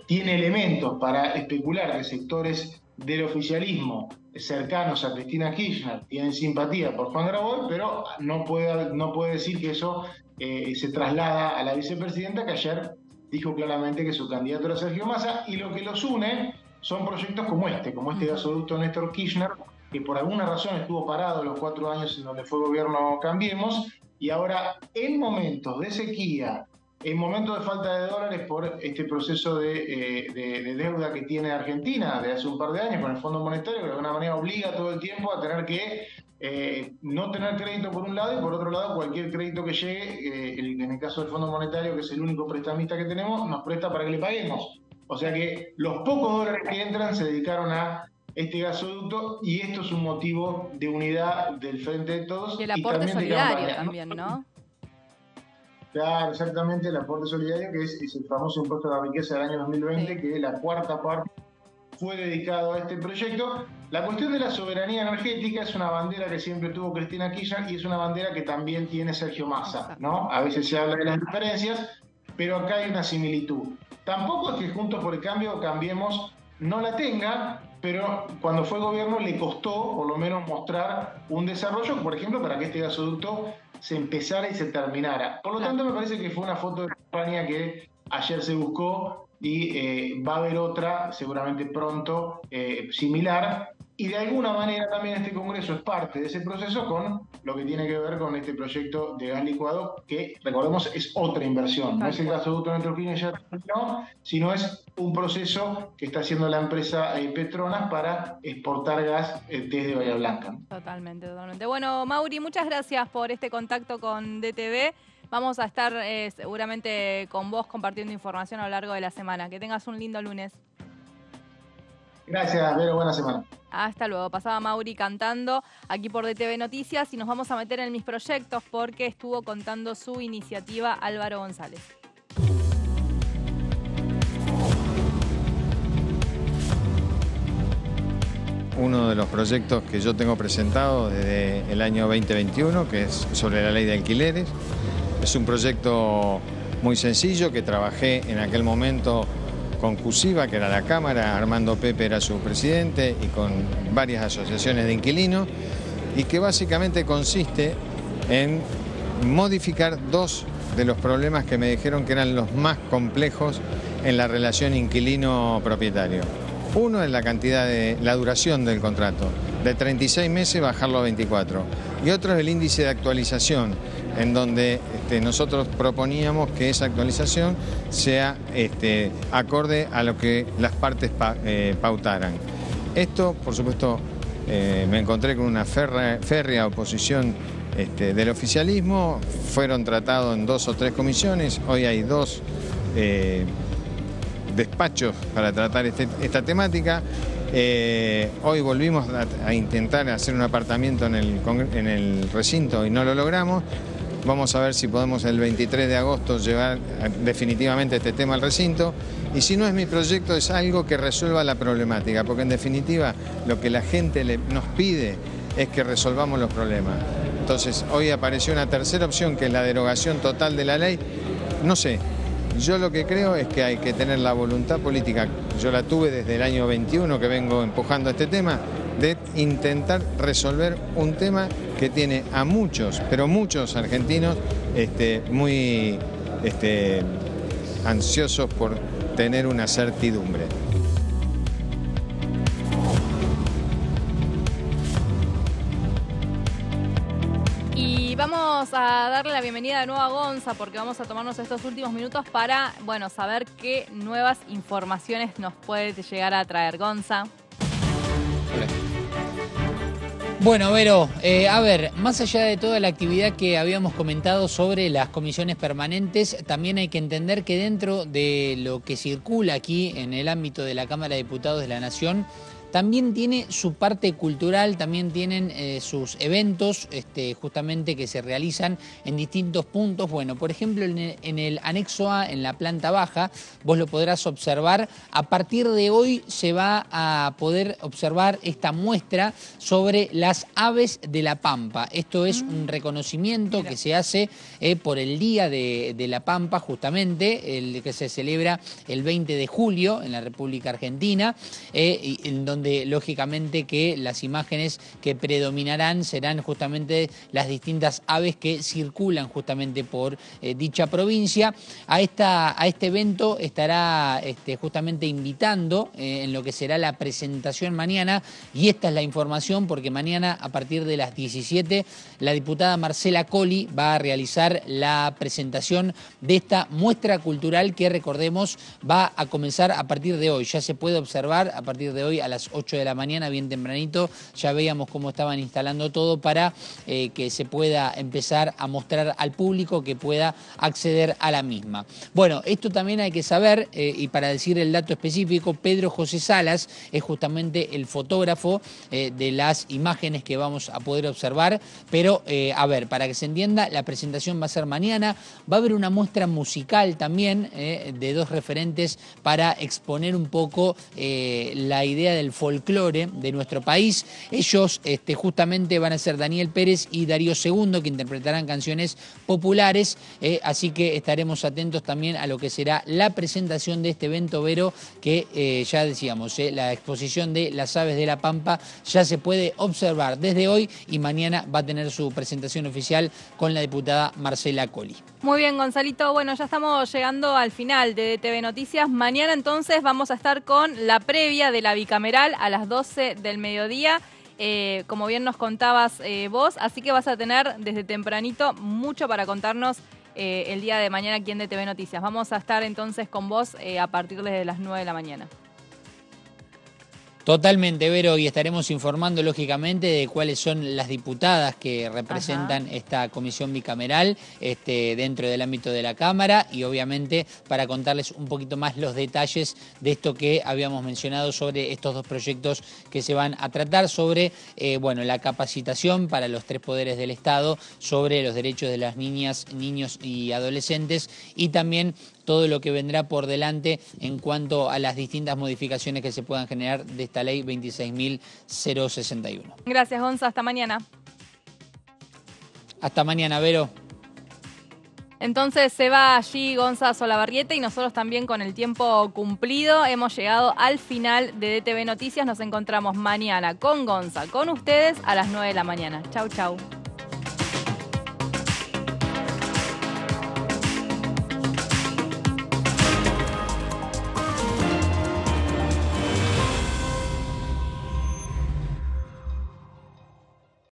tiene elementos para especular que sectores del oficialismo cercanos a Cristina Kirchner tienen simpatía por Juan Grabois, pero no puede decir que eso se traslada a la vicepresidenta, que ayer dijo claramente que su candidato era Sergio Massa, y lo que los une son proyectos como este gasoducto Néstor Kirchner, que por alguna razón estuvo parado los 4 años en donde fue gobierno Cambiemos, y ahora en momentos de sequía, en momentos de falta de dólares por este proceso de deuda que tiene Argentina desde hace un par de años con el Fondo Monetario, que de alguna manera obliga todo el tiempo a tener que no tener crédito por un lado, y por otro lado cualquier crédito que llegue, en el caso del Fondo Monetario, que es el único prestamista que tenemos, nos presta para que le paguemos. O sea que los pocos dólares que entran se dedicaron a este gasoducto, y esto es un motivo de unidad del Frente de Todos. Y el aporte solidario también, ¿no? Claro, exactamente, el aporte solidario, que es el famoso impuesto a la riqueza del año 2020, que la cuarta parte fue dedicado a este proyecto, La cuestión de la soberanía energética es una bandera que siempre tuvo Cristina Kirchner y es una bandera que también tiene Sergio Massa, ¿no? A veces se habla de las diferencias, pero acá hay una similitud. Tampoco es que Juntos por el Cambio, Cambiemos, no la tenga, pero cuando fue gobierno le costó por lo menos mostrar un desarrollo, por ejemplo, para que este gasoducto se empezara y se terminara. Por lo tanto, me parece que fue una foto de campaña que ayer se buscó y va a haber otra, seguramente pronto, similar. Y de alguna manera también este Congreso es parte de ese proceso con lo que tiene que ver con este proyecto de gas licuado, que recordemos es otra inversión. No es el gasoducto Neutroquímica ya terminó, sino es un proceso que está haciendo la empresa Petronas para exportar gas desde Bahía Blanca. Totalmente, totalmente. Bueno, Mauri, muchas gracias por este contacto con DTV. Vamos a estar seguramente con vos compartiendo información a lo largo de la semana. Que tengas un lindo lunes. Gracias, Vero, buena semana. Hasta luego. Pasaba Mauri cantando aquí por DTV Noticias y nos vamos a meter en mis proyectos porque estuvo contando su iniciativa Álvaro González. Uno de los proyectos que yo tengo presentado desde el año 2021, que es sobre la ley de alquileres. Es un proyecto muy sencillo que trabajé en aquel momento con CUSIVA, que era la Cámara, Armando Pepe era su presidente, y con varias asociaciones de inquilinos, y que básicamente consiste en modificar dos de los problemas que me dijeron que eran los más complejos en la relación inquilino-propietario. Uno es la duración del contrato, de 36 meses bajarlo a 24, y otro es el índice de actualización, en donde nosotros proponíamos que esa actualización sea acorde a lo que las partes pautaran. Esto, por supuesto, me encontré con una férrea oposición del oficialismo. Fueron tratados en 2 o 3 comisiones, hoy hay 2 despachos para tratar esta temática. Hoy volvimos a intentar hacer un apartamiento en el recinto y no lo logramos. Vamos a ver si podemos el 23 de agosto llevar definitivamente este tema al recinto. Y si no es mi proyecto, es algo que resuelva la problemática, porque en definitiva lo que la gente nos pide es que resolvamos los problemas. Entonces hoy apareció una tercera opción, que es la derogación total de la ley. No sé, yo lo que creo es que hay que tener la voluntad política, yo la tuve desde el año 21 que vengo empujando este tema, de intentar resolver un tema que tiene a muchos, pero muchos argentinos muy ansiosos por tener una certidumbre. Y vamos a darle la bienvenida de nuevo a Gonza, porque vamos a tomarnos estos últimos minutos para, saber qué nuevas informaciones nos puede llegar a traer. Gonza. Bueno, Vero, a ver, más allá de toda la actividad que habíamos comentado sobre las comisiones permanentes, también hay que entender que dentro de lo que circula aquí en el ámbito de la Cámara de Diputados de la Nación, también tiene su parte cultural, también tienen sus eventos justamente que se realizan en distintos puntos. Bueno, por ejemplo, en el anexo A, en la planta baja, vos lo podrás observar. A partir de hoy se va a poder observar esta muestra sobre las aves de la Pampa. Esto es un reconocimiento que se hace por el Día de la Pampa, justamente, el que se celebra el 20 de julio en la República Argentina, en donde lógicamente que las imágenes que predominarán serán justamente las distintas aves que circulan justamente por dicha provincia. A este evento estará justamente invitando en lo que será la presentación mañana, y esta es la información porque mañana a partir de las 17 la diputada Marcela Colli va a realizar la presentación de esta muestra cultural que, recordemos, va a comenzar a partir de hoy. Ya se puede observar a partir de hoy a las 8 de la mañana, bien tempranito. Ya veíamos cómo estaban instalando todo para que se pueda empezar a mostrar al público, que pueda acceder a la misma. Bueno, esto también hay que saber, y para decir el dato específico, Pedro José Salas es justamente el fotógrafo de las imágenes que vamos a poder observar. Pero, a ver, para que se entienda, la presentación va a ser mañana. Va a haber una muestra musical también de 2 referentes para exponer un poco la idea del folclore de nuestro país. Ellos justamente van a ser Daniel Pérez y Darío II, que interpretarán canciones populares, así que estaremos atentos también a lo que será la presentación de este evento, Vero, que ya decíamos, la exposición de las aves de la Pampa ya se puede observar desde hoy y mañana va a tener su presentación oficial con la diputada Marcela Colli. Muy bien, Gonzalito. Bueno, ya estamos llegando al final de DTV Noticias. Mañana entonces vamos a estar con la previa de la bicameral a las 12 del mediodía. Como bien nos contabas vos, así que vas a tener desde tempranito mucho para contarnos el día de mañana aquí en DTV Noticias. Vamos a estar entonces con vos a partir de las 9 de la mañana. Totalmente, Vero, y estaremos informando lógicamente de cuáles son las diputadas que representan esta comisión bicameral dentro del ámbito de la Cámara y obviamente para contarles un poquito más los detalles de esto que habíamos mencionado sobre estos dos proyectos que se van a tratar sobre la capacitación para los tres poderes del Estado sobre los derechos de las niñas, niños y adolescentes y también todo lo que vendrá por delante en cuanto a las distintas modificaciones que se puedan generar de esta ley 26.061. Gracias, Gonza. Hasta mañana. Hasta mañana, Vero. Entonces se va allí Gonza Solabarrieta y nosotros también con el tiempo cumplido hemos llegado al final de DTV Noticias. Nos encontramos mañana con Gonza, con ustedes a las 9 de la mañana. Chau, chau.